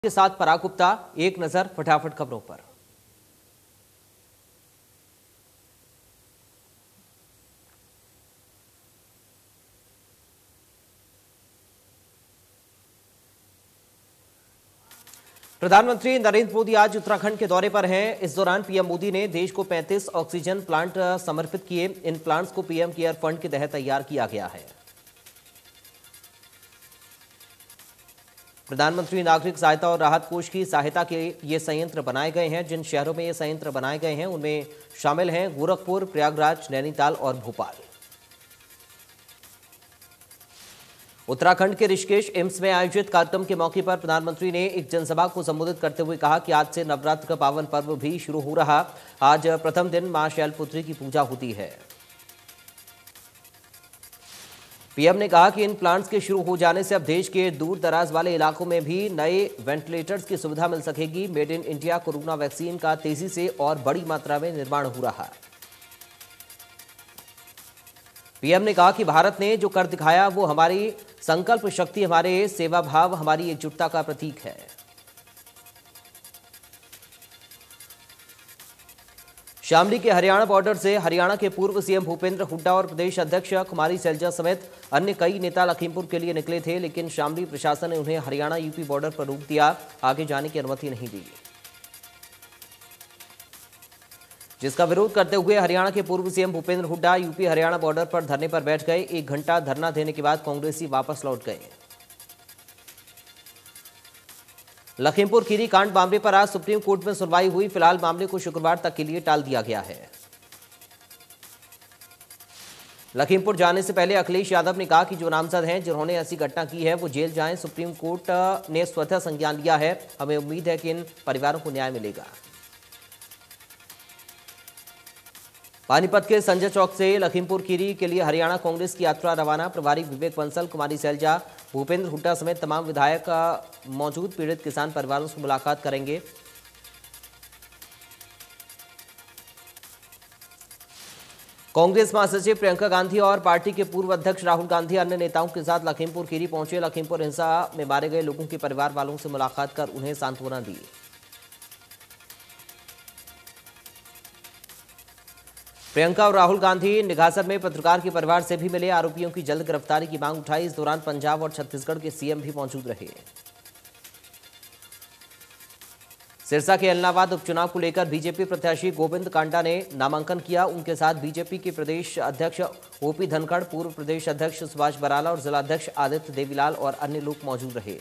के साथ पराग गुप्ता। एक नजर फटाफट खबरों पर। प्रधानमंत्री नरेंद्र मोदी आज उत्तराखंड के दौरे पर हैं। इस दौरान पीएम मोदी ने देश को 35 ऑक्सीजन प्लांट समर्पित किए। इन प्लांट्स को पीएम केयर फंड के तहत तैयार किया गया है। प्रधानमंत्री नागरिक सहायता और राहत कोष की सहायता के ये संयंत्र बनाए गए हैं। जिन शहरों में ये संयंत्र बनाए गए हैं उनमें शामिल हैं गोरखपुर, प्रयागराज, नैनीताल और भोपाल। उत्तराखंड के ऋषिकेश एम्स में आयोजित कार्यक्रम के मौके पर प्रधानमंत्री ने एक जनसभा को संबोधित करते हुए कहा कि आज से नवरात्र का पावन पर्व भी शुरू हो रहा। आज प्रथम दिन मां शैलपुत्री की पूजा होती है। पीएम ने कहा कि इन प्लांट्स के शुरू हो जाने से अब देश के दूर दराज वाले इलाकों में भी नए वेंटिलेटर्स की सुविधा मिल सकेगी। Made in India corona vaccine का तेजी से और बड़ी मात्रा में निर्माण हो रहा है। पीएम ने कहा कि भारत ने जो कर दिखाया वो हमारी संकल्प शक्ति, हमारे सेवा भाव, हमारी एकजुटता का प्रतीक है। शामली के हरियाणा बॉर्डर से हरियाणा के पूर्व सीएम भूपेंद्र हुड्डा और प्रदेश अध्यक्ष कुमारी सैलजा समेत अन्य कई नेता लखीमपुर के लिए निकले थे, लेकिन शामली प्रशासन ने उन्हें हरियाणा यूपी बॉर्डर पर रोक दिया, आगे जाने की अनुमति नहीं दी। जिसका विरोध करते हुए हरियाणा के पूर्व CM Bhupendra Hooda UP Haryana border पर धरने पर बैठ गए। 1 घंटा धरना देने के बाद कांग्रेसी वापस लौट गए। लखीमपुर खीरी कांड मामले पर आज सुप्रीम कोर्ट में सुनवाई हुई। फिलहाल मामले को शुक्रवार तक के लिए टाल दिया गया है। लखीमपुर जाने से पहले अखिलेश यादव ने कहा कि जो नामजद हैं जिन्होंने ऐसी घटना की है वो जेल जाएं। सुप्रीम कोर्ट ने स्वतः संज्ञान लिया है। हमें उम्मीद है कि इन परिवारों को न्याय मिलेगा। पानीपत के संजय चौक से लखीमपुर खीरी के लिए हरियाणा कांग्रेस की यात्रा रवाना। प्रभारी विवेक बंसल, कुमारी सैलजा, भूपेंद्र हुड्डा समेत तमाम विधायक मौजूद पीड़ित किसान परिवारों से मुलाकात करेंगे। कांग्रेस महासचिव प्रियंका गांधी और पार्टी के पूर्व अध्यक्ष राहुल गांधी अन्य नेताओं के साथ लखीमपुर खीरी पहुंचे। लखीमपुर हिंसा में मारे गए लोगों के परिवार वालों से मुलाकात कर उन्हें सांत्वना दी। प्रियंका और राहुल गांधी निघासन में पत्रकार के परिवार से भी मिले। आरोपियों की जल्द गिरफ्तारी की मांग उठाई। इस दौरान पंजाब और छत्तीसगढ़ के सीएम भी मौजूद रहे। सिरसा के एलनाबाद उपचुनाव को लेकर बीजेपी प्रत्याशी गोविंद कांडा ने नामांकन किया। उनके साथ बीजेपी के प्रदेश अध्यक्ष ओपी धनखड़, पूर्व प्रदेश अध्यक्ष सुभाष बराला और जिलाध्यक्ष आदित्य देवीलाल और अन्य लोग मौजूद रहे।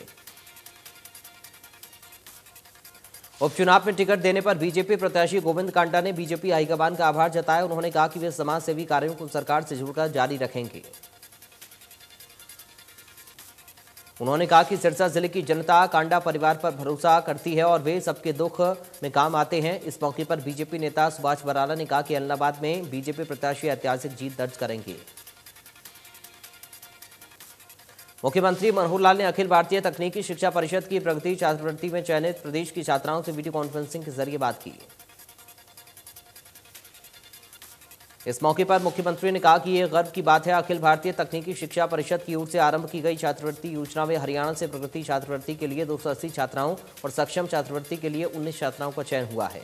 उपचुनाव में टिकट देने पर बीजेपी प्रत्याशी गोविंद कांडा ने बीजेपी हाईकमान का आभार जताया। उन्होंने कहा कि वे समाज सेवी कार्यों को सरकार से जुड़कर जारी रखेंगे। उन्होंने कहा कि सिरसा जिले की जनता कांडा परिवार पर भरोसा करती है और वे सबके दुख में काम आते हैं। इस मौके पर बीजेपी नेता सुभाष बराला ने कहा कि एलनाबाद में बीजेपी प्रत्याशी ऐतिहासिक जीत दर्ज करेंगे। मुख्यमंत्री मनोहर लाल ने अखिल भारतीय तकनीकी शिक्षा परिषद की प्रगति छात्रवृत्ति में चयनित प्रदेश की छात्राओं से वीडियो कॉन्फ्रेंसिंग के जरिए बात की। इस मौके पर मुख्यमंत्री ने कहा कि यह गर्व की बात है, अखिल भारतीय तकनीकी शिक्षा परिषद की ओर से आरंभ की गई छात्रवृत्ति योजना में हरियाणा से प्रगति छात्रवृत्ति के लिए 280 छात्राओं और सक्षम छात्रवृत्ति के लिए 19 छात्राओं का चयन हुआ है।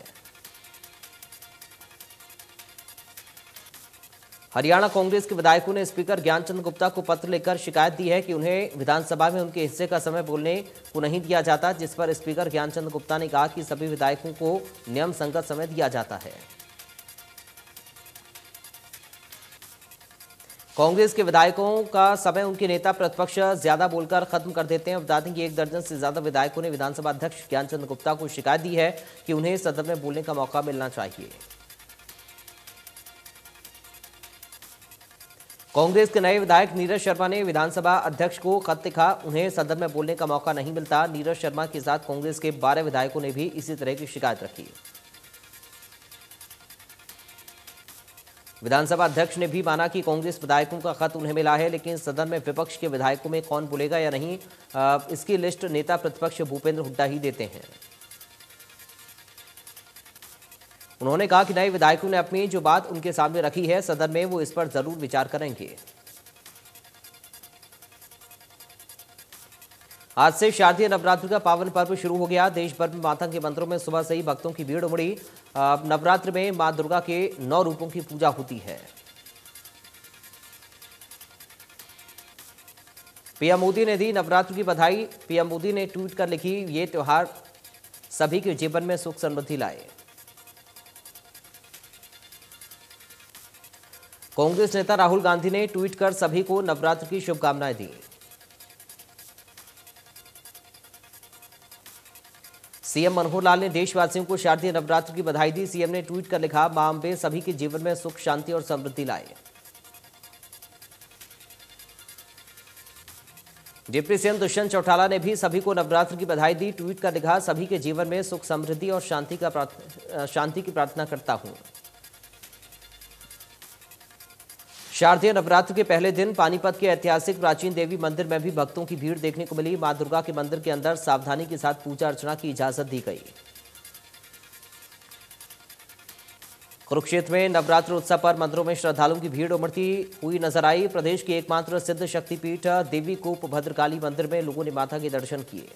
हरियाणा कांग्रेस के विधायकों ने स्पीकर ज्ञानचंद गुप्ता को पत्र लिखकर शिकायत दी है कि उन्हें विधानसभा में उनके हिस्से का समय बोलने को नहीं दिया जाता, जिस पर स्पीकर ज्ञानचंद गुप्ता ने कहा कि सभी विधायकों को नियम संगत समय दिया जाता है। कांग्रेस के विधायकों का समय उनके नेता प्रतिपक्ष ज्यादा बोलकर खत्म कर देते हैं। बता दें कि 1 दर्जन से ज्यादा विधायकों ने विधानसभा अध्यक्ष ज्ञानचंद गुप्ता को शिकायत दी है कि उन्हें सदन में बोलने का मौका मिलना चाहिए। कांग्रेस के नए विधायक नीरज शर्मा ने विधानसभा अध्यक्ष को खत लिखा। उन्हें सदन में बोलने का मौका नहीं मिलता। नीरज शर्मा के साथ कांग्रेस के 12 विधायकों ने भी इसी तरह की शिकायत रखी। विधानसभा अध्यक्ष ने भी माना कि कांग्रेस विधायकों का खत उन्हें मिला है, लेकिन सदन में विपक्ष के विधायकों में कौन बोलेगा या नहीं, इसकी लिस्ट नेता प्रतिपक्ष भूपेंद्र हुड्डा ही देते हैं। उन्होंने कहा कि नए विधायकों ने अपनी जो बात उनके सामने रखी है सदन में वो इस पर जरूर विचार करेंगे। आज से शारदीय नवरात्र का पावन पर्व शुरू हो गया। देश भर में माता के मंदिरों में सुबह से ही भक्तों की भीड़ उमड़ी। नवरात्र में मां दुर्गा के 9 रूपों की पूजा होती है। पीएम मोदी ने दी नवरात्र की बधाई। पीएम मोदी ने ट्वीट कर लिखी, ये त्योहार सभी के जीवन में सुख समृद्धि लाए। कांग्रेस नेता राहुल गांधी ने ट्वीट कर सभी को नवरात्र की शुभकामनाएं दी। सीएम मनोहर लाल ने देशवासियों को शारदीय नवरात्र की बधाई दी। सीएम ने ट्वीट कर लिखा, मां अम्बे सभी के जीवन में सुख, शांति और समृद्धि लाए। डिप्टी सीएम दुष्यंत चौटाला ने भी सभी को नवरात्र की बधाई दी। ट्वीट कर लिखा, सभी के जीवन में सुख, समृद्धि और शांति की प्रार्थना करता हूं। शारदीय नवरात्र के पहले दिन पानीपत के ऐतिहासिक प्राचीन देवी मंदिर में भी भक्तों की भीड़ देखने को मिली। मां दुर्गा के मंदिर के अंदर सावधानी के साथ पूजा अर्चना की इजाजत दी गई। कुरुक्षेत्र में नवरात्र उत्सव पर मंदिरों में श्रद्धालुओं की भीड़ उमड़ती हुई नजर आई। प्रदेश की एकमात्र सिद्ध शक्तिपीठ देवी कूप भद्रकाली मंदिर में लोगों ने माता के दर्शन किए।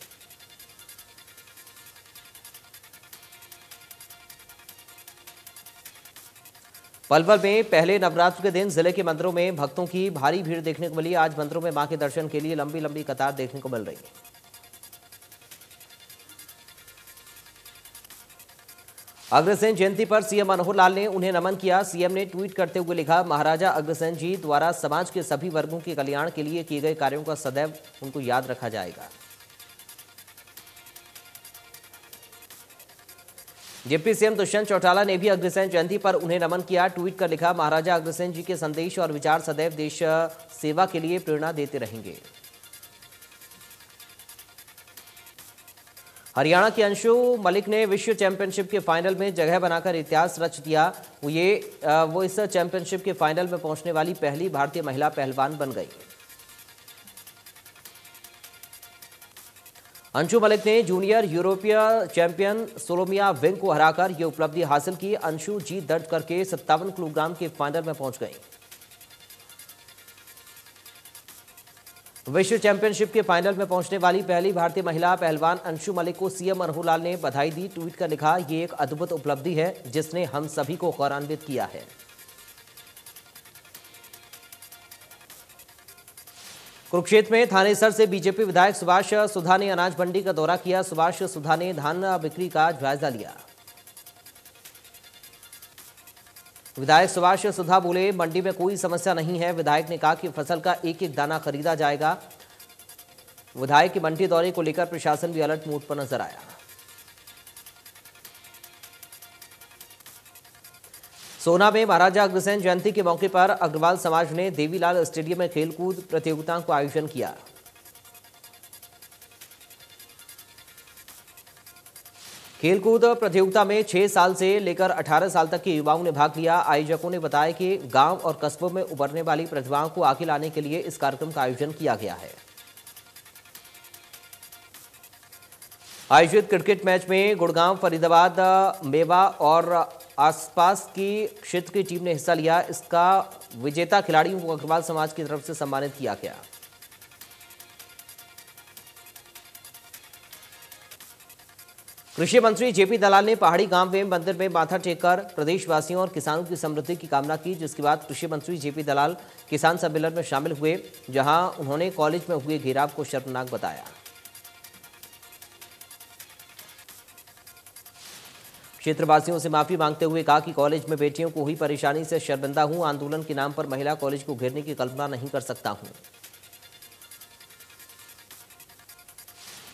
पलवल में पहले नवरात्र के दिन जिले के मंदिरों में भक्तों की भारी भीड़ देखने को मिली। आज मंदिरों में मां के दर्शन के लिए लंबी लंबी कतार देखने को मिल रही है। अग्रसेन जयंती पर सीएम मनोहर लाल ने उन्हें नमन किया। सीएम ने ट्वीट करते हुए लिखा, महाराजा अग्रसेन जी द्वारा समाज के सभी वर्गों के कल्याण के लिए किए गए कार्यों का सदैव उनको याद रखा जाएगा। डिप्टी सीएम दुष्यंत चौटाला ने भी अग्रसेन जयंती पर उन्हें नमन किया। ट्वीट कर लिखा, महाराजा अग्रसेन जी के संदेश और विचार सदैव देश सेवा के लिए प्रेरणा देते रहेंगे। हरियाणा की अंशु मलिक ने विश्व चैंपियनशिप के फाइनल में जगह बनाकर इतिहास रच दिया। वो इस चैंपियनशिप के फाइनल में पहुंचने वाली पहली भारतीय महिला पहलवान बन गई। अंशु मलिक ने जूनियर यूरोपीय चैंपियन सोलोमिया विंग को हराकर यह उपलब्धि हासिल की। अंशु जीत दर्ज करके 57 किलोग्राम के फाइनल में पहुंच गई। विश्व चैंपियनशिप के फाइनल में पहुंचने वाली पहली भारतीय महिला पहलवान अंशु मलिक को सीएम मनोहर लाल ने बधाई दी। ट्वीट कर लिखा, ये एक अद्भुत उपलब्धि है जिसने हम सभी को गौरवान्वित किया है। कुरुक्षेत्र में थानेसर से बीजेपी विधायक सुभाष सुधा ने अनाज मंडी का दौरा किया। सुभाष सुधा ने धान बिक्री का जायजा लिया। विधायक सुभाष सुधा बोले, मंडी में कोई समस्या नहीं है। विधायक ने कहा कि फसल का एक एक दाना खरीदा जाएगा। विधायक के मंडी दौरे को लेकर प्रशासन भी अलर्ट मोड पर नजर आया। सोना में महाराजा अग्रसेन जयंती के मौके पर अग्रवाल समाज ने देवीलाल स्टेडियम में खेलकूद प्रतियोगिता का आयोजन किया। खेलकूद प्रतियोगिता में 6 साल से लेकर 18 साल तक के युवाओं ने भाग लिया। आयोजकों ने बताया कि गांव और कस्बों में उभरने वाली प्रतिभाओं को आगे लाने के लिए इस कार्यक्रम का आयोजन किया गया है। आयोजित क्रिकेट मैच में गुड़गांव, फरीदाबाद, मेवा और आसपास की क्षेत्र की टीम ने हिस्सा लिया। इसका विजेता खिलाड़ियों को अग्रवाल समाज की तरफ से सम्मानित किया गया। कृषि मंत्री जेपी दलाल ने पहाड़ी गांव में मंदिर में माथा टेककर प्रदेशवासियों और किसानों की समृद्धि की कामना की, जिसके बाद कृषि मंत्री जेपी दलाल किसान सम्मेलन में शामिल हुए, जहां उन्होंने कॉलेज में हुए घेराव को शर्मनाक बताया। क्षेत्रवासियों से माफी मांगते हुए कहा कि कॉलेज में बेटियों को हुई परेशानी से शर्मिंदा हूं। आंदोलन के नाम पर महिला कॉलेज को घेरने की कल्पना नहीं कर सकता हूं।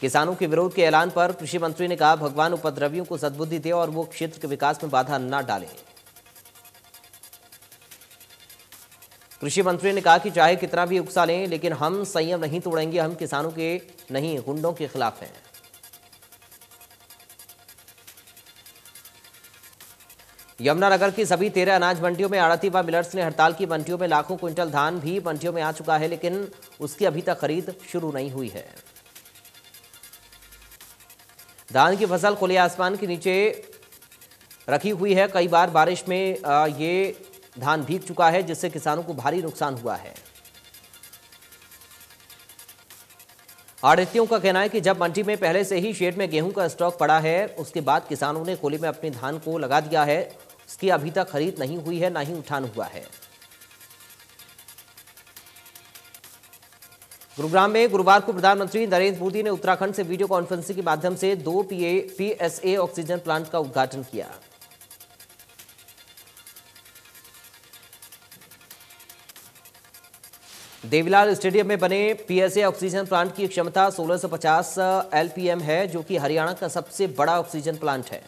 किसानों के विरोध के ऐलान पर कृषि मंत्री ने कहा, भगवान उपद्रवियों को सद्बुद्धि दे और वो क्षेत्र के विकास में बाधा न डालें। कृषि मंत्री ने कहा कि चाहे कितना भी उकसा लें, लेकिन हम संयम नहीं तोड़ेंगे। हम किसानों के नहीं, गुंडों के खिलाफ हैं। यमुनानगर की सभी 13 अनाज मंडियों में आड़ती व मिलर्स ने हड़ताल की। मंडियों में लाखों क्विंटल धान भी मंडियों में आ चुका है, लेकिन उसकी अभी तक खरीद शुरू नहीं हुई है। धान की फसल खुले आसमान के नीचे रखी हुई है। कई बार बारिश में ये धान भीग चुका है, जिससे किसानों को भारी नुकसान हुआ है। आढ़तियों का कहना है कि जब मंडी में पहले से ही शेड में गेहूं का स्टॉक पड़ा है, उसके बाद किसानों ने खोले में अपने धान को लगा दिया है, उसकी अभी तक खरीद नहीं हुई है, ना ही उठान हुआ है। गुरुग्राम में गुरुवार को प्रधानमंत्री नरेंद्र मोदी ने उत्तराखंड से वीडियो कॉन्फ्रेंसिंग के माध्यम से 2 PSA ऑक्सीजन प्लांट का उद्घाटन किया। देवीलाल स्टेडियम में बने PSA ऑक्सीजन प्लांट की क्षमता 1650 LPM है, जो कि हरियाणा का सबसे बड़ा ऑक्सीजन प्लांट है।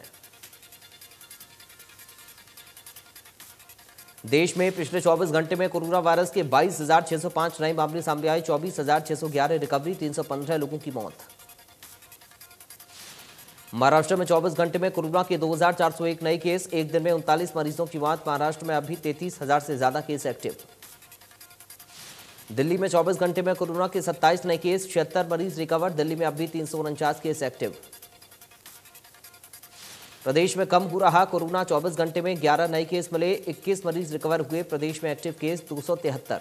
देश में पिछले 24 घंटे में कोरोना वायरस के 22,605 नए मामले सामने आए, 24,611 रिकवरी, 315 लोगों की मौत। महाराष्ट्र में 24 घंटे में कोरोना के 2,401 नए केस, एक दिन में 39 मरीजों की मौत। महाराष्ट्र में अभी 33,000 से ज्यादा केस एक्टिव। दिल्ली में 24 घंटे में कोरोना के 27 नए केस, 76 मरीज रिकवर। दिल्ली में अभी 349 केस एक्टिव। प्रदेश में कम हो रहा कोरोना, 24 घंटे में 11 नए केस मिले, 21 मरीज रिकवर हुए। प्रदेश में एक्टिव केस 273।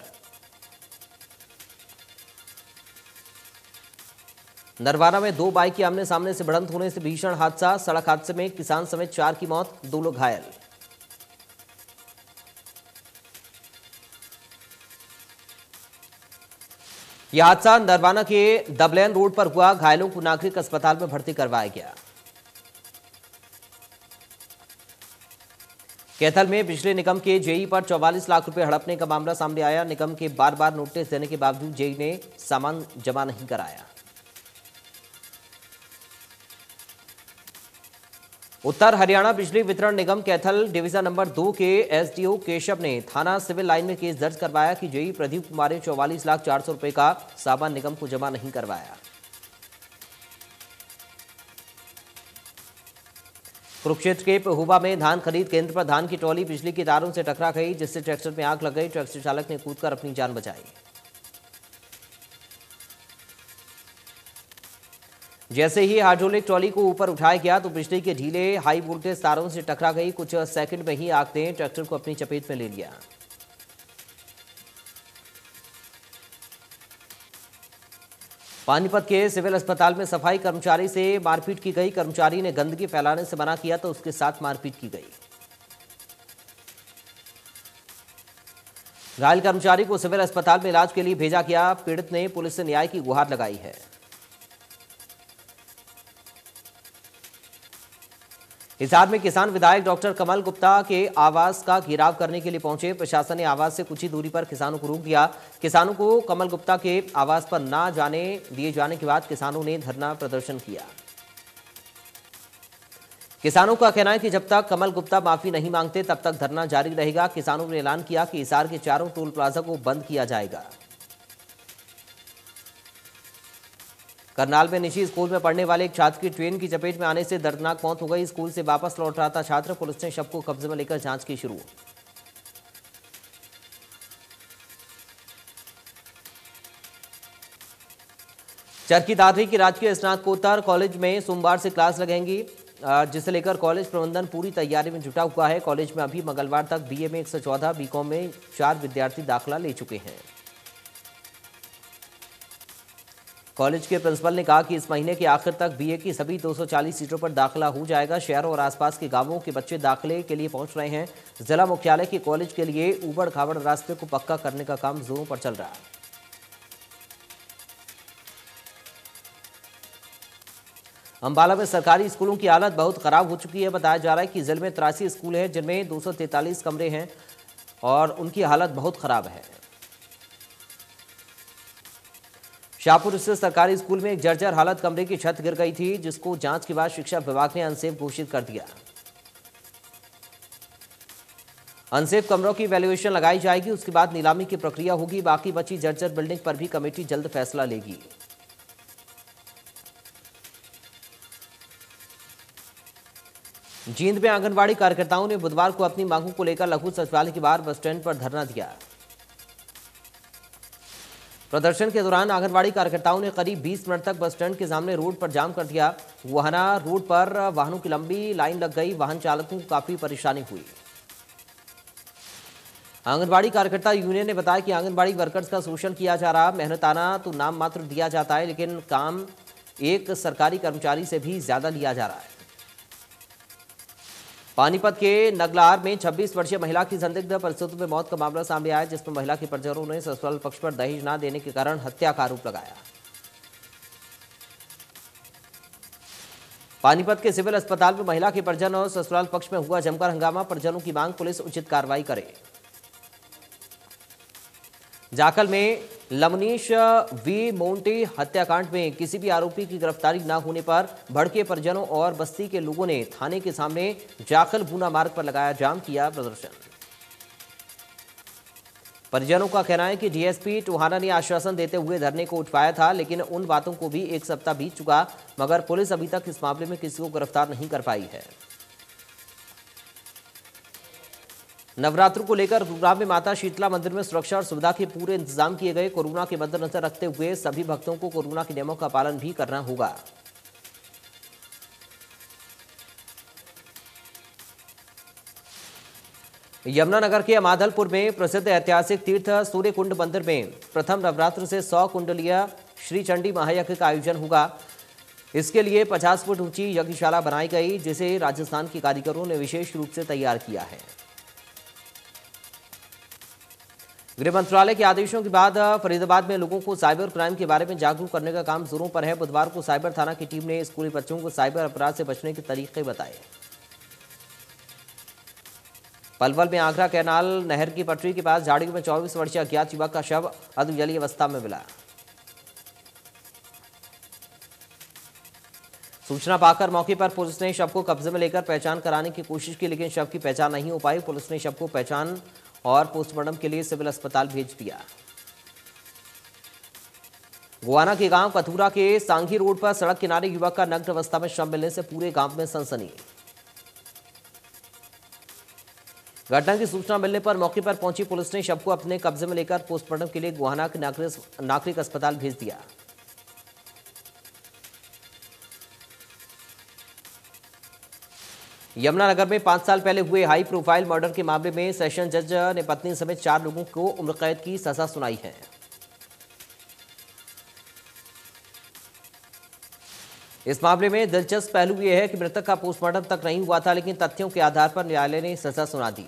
नरवाना में 2 बाइक की आमने सामने से भिड़ंत होने से भीषण हादसा, सड़क हादसे में किसान समेत 4 की मौत, 2 लोग घायल। यह हादसा नरवाना के दबलेन रोड पर हुआ। घायलों को नागरिक अस्पताल में भर्ती करवाया गया। कैथल में बिजली निगम के जेई पर 44 लाख रुपए हड़पने का मामला सामने आया। निगम के बार बार नोटिस देने के बावजूद जेई ने सामान जमा नहीं कराया। उत्तर हरियाणा बिजली वितरण निगम कैथल डिवीजन नंबर 2 के एसडीओ केशव ने थाना सिविल लाइन में केस दर्ज करवाया कि जेई प्रदीप कुमार ने 44,400,000 रुपए का सामान निगम को जमा नहीं करवाया। कुरुक्षेत्र के पहुबा में धान खरीद केंद्र पर धान की ट्रॉली बिजली की तारों से टकरा गई, जिससे ट्रैक्टर में आग लग गई। ट्रैक्टर चालक ने कूदकर अपनी जान बचाई। जैसे ही हाइड्रोलिक ट्रॉली को ऊपर उठाया गया तो बिजली के ढीले हाई वोल्टेज तारों से टकरा गई। कुछ सेकंड में ही आग ने ट्रैक्टर को अपनी चपेट में ले लिया। पानीपत के सिविल अस्पताल में सफाई कर्मचारी से मारपीट की गई। कर्मचारी ने गंदगी फैलाने से मना किया तो उसके साथ मारपीट की गई। घायल कर्मचारी को सिविल अस्पताल में इलाज के लिए भेजा गया। पीड़ित ने पुलिस से न्याय की गुहार लगाई है। हिसार में किसान विधायक डॉक्टर कमल गुप्ता के आवास का घेराव करने के लिए पहुंचे। प्रशासन ने आवास से कुछ ही दूरी पर किसानों को रोक दिया। किसानों को कमल गुप्ता के आवास पर न जाने दिए जाने के बाद किसानों ने धरना प्रदर्शन किया। किसानों का कहना है कि जब तक कमल गुप्ता माफी नहीं मांगते तब तक धरना जारी रहेगा। किसानों ने ऐलान किया कि हिसार के चारों टोल प्लाजा को बंद किया जाएगा। करनाल में निजी स्कूल में पढ़ने वाले एक छात्र की ट्रेन की चपेट में आने से दर्दनाक मौत हो गई। स्कूल से वापस लौट रहा था छात्र। पुलिस ने शव को कब्जे में लेकर जांच की शुरू। चरखी दादरी की राजकीय स्नातकोत्तर कॉलेज में सोमवार से क्लास लगेंगी, जिसे लेकर कॉलेज प्रबंधन पूरी तैयारी में जुटा हुआ है। कॉलेज में अभी मंगलवार तक बीए में 114, बीकॉम में 4 विद्यार्थी दाखिला ले चुके हैं। कॉलेज के प्रिंसिपल ने कहा कि इस महीने के आखिर तक बीए की सभी 240 सीटों पर दाखिला हो जाएगा। शहरों और आसपास के गांवों के बच्चे दाखिले के लिए पहुंच रहे हैं। जिला मुख्यालय के कॉलेज के लिए ऊबड़ खाबड़ रास्ते को पक्का करने का काम जोरों पर चल रहा है। अंबाला में सरकारी स्कूलों की हालत बहुत खराब हो चुकी है। बताया जा रहा है कि जिले में 83 स्कूल हैं, जिनमें 243 कमरे हैं और उनकी हालत बहुत खराब है। शाहपुर स्थित सरकारी स्कूल में एक जर्जर हालत कमरे की छत गिर गई थी, जिसको जांच के बाद शिक्षा विभाग ने अनसेफ घोषित कर दिया। अनसेफ कमरों की वैल्यूएशन लगाई जाएगी, उसके बाद नीलामी की प्रक्रिया होगी। बाकी बची जर्जर बिल्डिंग पर भी कमेटी जल्द फैसला लेगी। जींद में आंगनबाड़ी कार्यकर्ताओं ने बुधवार को अपनी मांगों को लेकर लघु सचिवालय के बाहर बस स्टैंड पर धरना दिया। प्रदर्शन के दौरान आंगनबाड़ी कार्यकर्ताओं ने करीब 20 मिनट तक बस स्टैंड के सामने रोड पर जाम कर दिया। वहाना रोड पर वाहनों की लंबी लाइन लग गई। वाहन चालकों को काफी परेशानी हुई। आंगनबाड़ी कार्यकर्ता यूनियन ने बताया कि आंगनबाड़ी वर्कर्स का शोषण किया जा रहा, मेहनताना तो नाम मात्र दिया जाता है, लेकिन काम एक सरकारी कर्मचारी से भी ज्यादा लिया जा रहा है। पानीपत के नगलार में 26 वर्षीय महिला की संदिग्ध परिस्थितियों में मौत का मामला सामने आया, जिसमें महिला के परिजनों ने ससुराल पक्ष पर दहेज न देने के कारण हत्या का आरोप लगाया। पानीपत के सिविल अस्पताल में महिला के परिजन और ससुराल पक्ष में हुआ जमकर हंगामा, परिजनों की मांग पुलिस उचित कार्रवाई करे। जाखल में लमनीश वी मोंटे हत्याकांड में किसी भी आरोपी की गिरफ्तारी न होने पर भड़के परिजनों और बस्ती के लोगों ने थाने के सामने जाखल भूना मार्ग पर लगाया जाम, किया प्रदर्शन। परिजनों का कहना है कि डीएसपी टोहाना ने आश्वासन देते हुए धरने को उठवाया था, लेकिन उन बातों को भी एक सप्ताह बीत चुका, मगर पुलिस अभी तक इस मामले में किसी को गिरफ्तार नहीं कर पाई है। नवरात्र को लेकर गुरुग्राम में माता शीतला मंदिर में सुरक्षा और सुविधा के पूरे इंतजाम किए गए। कोरोना के मद्देनजर रखते हुए सभी भक्तों को कोरोना के नियमों का पालन भी करना होगा। यमुनानगर के अमादलपुर में प्रसिद्ध ऐतिहासिक तीर्थ सूर्यकुंड मंदिर में प्रथम नवरात्र से 100 कुंडलीय श्री चंडी महायज्ञ का आयोजन होगा। इसके लिए 50 फुट ऊंची यज्ञशाला बनाई गई, जिसे राजस्थान के कारीगरों ने विशेष रूप से तैयार किया है। गृह मंत्रालय के आदेशों के बाद फरीदाबाद में लोगों को साइबर क्राइम के बारे में जागरूक करने का काम जोरों पर है। बुधवार को साइबर थाना की टीम ने स्कूली बच्चों को साइबर अपराध से बचने के तरीके बताए। पलवल में आगरा कैनाल नहर की पटरी के पास झाड़ियों में 24 वर्षीय अज्ञात युवक का शव अधजली अवस्था में मिला। सूचना पाकर मौके पर पुलिस ने शव को कब्जे में लेकर पहचान कराने की कोशिश की, लेकिन शव की पहचान नहीं हो पाई। पुलिस ने शव को पहचान और पोस्टमार्टम के लिए सिविल अस्पताल भेज दिया। गोवाना के गांव कथूरा के सांघी रोड पर सड़क किनारे युवक का नग्न अवस्था में शव मिलने से पूरे गांव में सनसनी। घटना की सूचना मिलने पर मौके पर पहुंची पुलिस ने शव को अपने कब्जे में लेकर पोस्टमार्टम के लिए गोवाना के नागरिक अस्पताल भेज दिया। यमुनानगर में 5 साल पहले हुए हाई प्रोफाइल मर्डर के मामले में सेशन जज ने पत्नी समेत 4 लोगों को उम्र कैद की सजा सुनाई है। इस मामले में दिलचस्प पहलू यह है कि मृतक का पोस्टमार्टम तक नहीं हुआ था, लेकिन तथ्यों के आधार पर न्यायालय ने सजा सुना दी।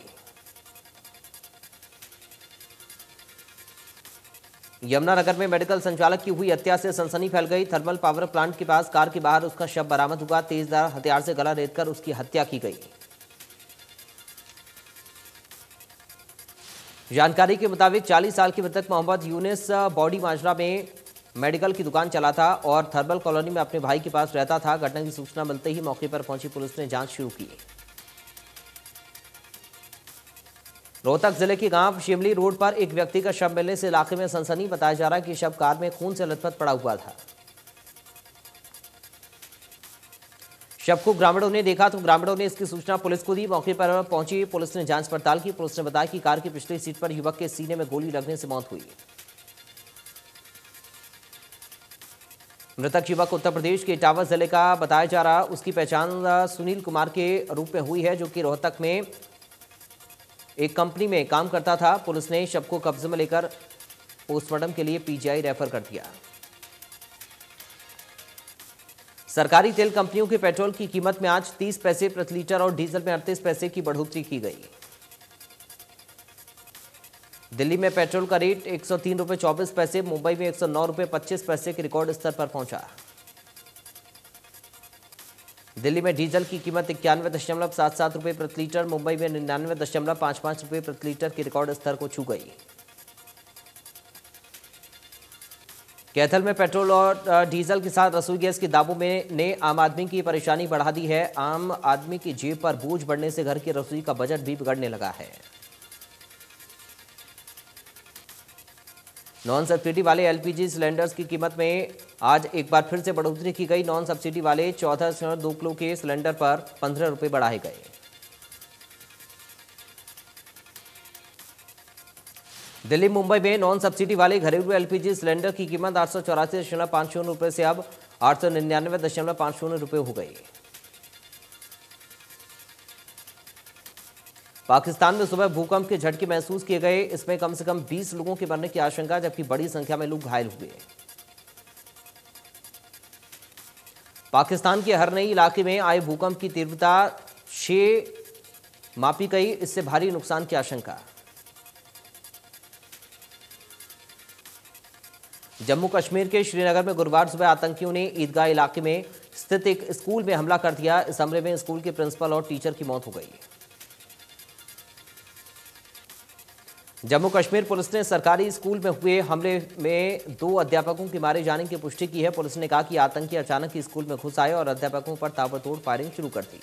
यमुनानगर में मेडिकल संचालक की हुई हत्या से सनसनी फैल गई। थर्मल पावर प्लांट के पास कार के बाहर उसका शव बरामद हुआ। तेजधार हथियार से गला रेतकर उसकी हत्या की गई। जानकारी के मुताबिक 40 साल के मृतक मोहम्मद यूनिस बॉडी माजरा में मेडिकल की दुकान चलाता और थर्मल कॉलोनी में अपने भाई के पास रहता था। घटना की सूचना मिलते ही मौके पर पहुंची पुलिस ने जांच शुरू की। रोहतक जिले के गांव शिमली रोड पर एक व्यक्ति का शव मिलने से इलाके में सनसनी। बताया जा रहा है कि शव कार में खून से लथपथ पड़ा हुआ था। शव को ग्रामीणों ने देखा तो ग्रामीणों ने इसकी सूचना पुलिस को दी। मौके पर पहुंची पुलिस ने जांच पड़ताल की। पुलिस ने बताया कि कार की पिछली सीट पर युवक के सीने में गोली लगने से मौत हुई। मृतक युवक उत्तर प्रदेश के इटावा जिले का बताया जा रहा। उसकी पहचान सुनील कुमार के रूप में हुई है, जो कि रोहतक में एक कंपनी में काम करता था। पुलिस ने शव को कब्जे में लेकर पोस्टमार्टम के लिए पीजीआई रेफर कर दिया। सरकारी तेल कंपनियों के पेट्रोल की कीमत में आज 30 पैसे प्रति लीटर और डीजल में 38 पैसे की बढ़ोतरी की गई। दिल्ली में पेट्रोल का रेट 103 रुपये 24 पैसे, मुंबई में 109 रुपये 25 पैसे के रिकॉर्ड स्तर पर पहुंचा। दिल्ली में डीजल की कीमत 91.77 रुपये प्रति लीटर, मुंबई में 99.55 रुपये प्रति लीटर के रिकॉर्ड स्तर को छू गई। कैथल में पेट्रोल और डीजल के साथ रसोई गैस के दामों में ने आम आदमी की परेशानी बढ़ा दी है। आम आदमी की जेब पर बोझ बढ़ने से घर की रसोई का बजट भी बिगड़ने लगा है। नॉन सब्सिडी वाले एलपीजी सिलेंडर्स की कीमत में आज एक बार फिर से बढ़ोतरी की गई। नॉन सब्सिडी वाले 14.2 किलो के सिलेंडर पर 15 रुपये बढ़ाए गए। दिल्ली मुंबई में नॉन सब्सिडी वाले घरेलू एलपीजी सिलेंडर की कीमत 884.50 रुपये से अब 899.50 रुपये हो गई। पाकिस्तान में सुबह भूकंप के झटके महसूस किए गए। इसमें कम से कम 20 लोगों के मरने की आशंका, जबकि बड़ी संख्या में लोग घायल हुए। पाकिस्तान के हरनई इलाके में आए भूकंप की तीव्रता 6 मापी गई। इससे भारी नुकसान की आशंका। जम्मू कश्मीर के श्रीनगर में गुरुवार सुबह आतंकियों ने ईदगाह इलाके में स्थित एक स्कूल में हमला कर दिया। इस हमले में स्कूल के प्रिंसिपल और टीचर की मौत हो गई। जम्मू कश्मीर पुलिस ने सरकारी स्कूल में हुए हमले में 2 अध्यापकों के मारे जाने की पुष्टि की है। पुलिस ने कहा कि आतंकी अचानक ही स्कूल में घुस आए और अध्यापकों पर ताबड़तोड़ फायरिंग शुरू कर दी।